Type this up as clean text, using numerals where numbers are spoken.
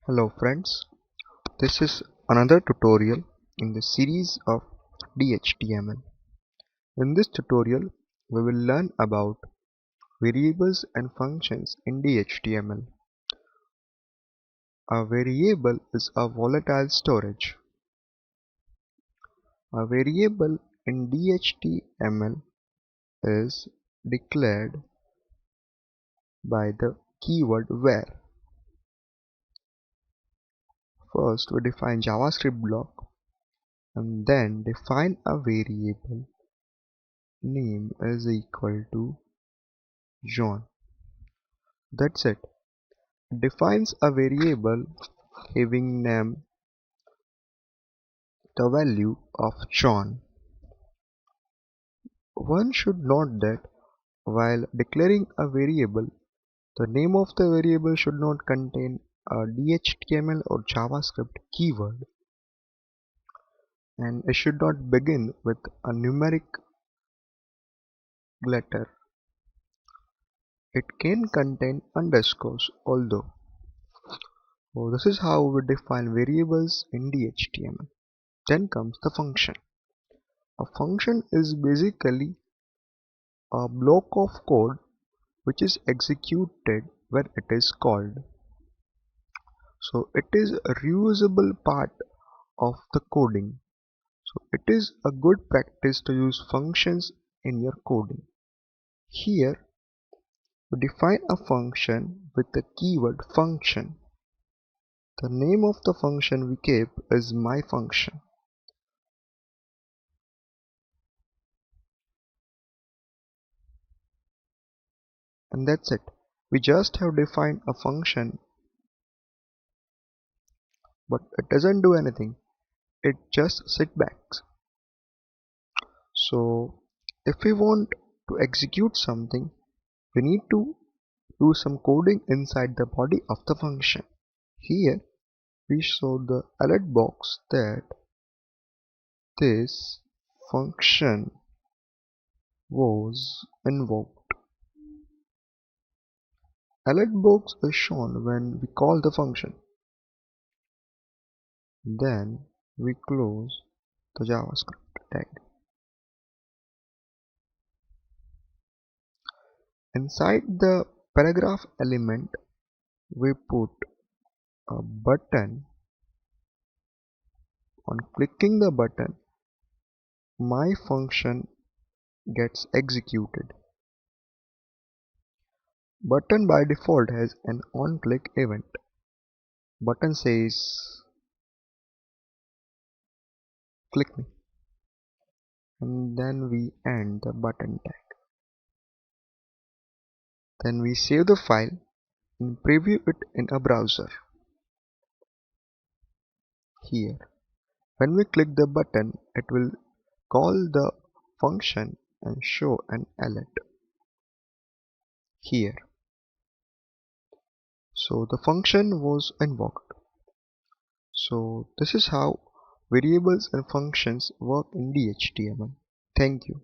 Hello friends, this is another tutorial in the series of DHTML. In this tutorial, we will learn about variables and functions in DHTML. A variable is a volatile storage. A variable in DHTML is declared by the keyword where. First, we define JavaScript block and then define a variable name is equal to John. That's it. It defines a variable having name the value of John. One should note that while declaring a variable, the name of the variable should not contain a DHTML or JavaScript keyword, and it should not begin with a numeric letter. It can contain underscores although. So this is how we define variables in DHTML. Then comes the function. A function is basically a block of code which is executed when it is called. So it is a reusable part of the coding. So it is a good practice to use functions in your coding. Here we define a function with the keyword function. The name of the function we keep is my function. And that's it. We just have defined a function, but it doesn't do anything. It just sits back. So if we want to execute something, we need to do some coding inside the body of the function. Here we show the alert box that this function was invoked. Alert box is shown when we call the function. Then we close the JavaScript tag. Inside the paragraph element, we put a button. On clicking the button, my function gets executed. Button by default has an on-click event. Button says click me, and then we end the button tag. Then we save the file and preview it in a browser. Here, when we click the button, it will call the function and show an alert here. So the function was invoked. So this is how variables and functions work in DHTML. Thank you.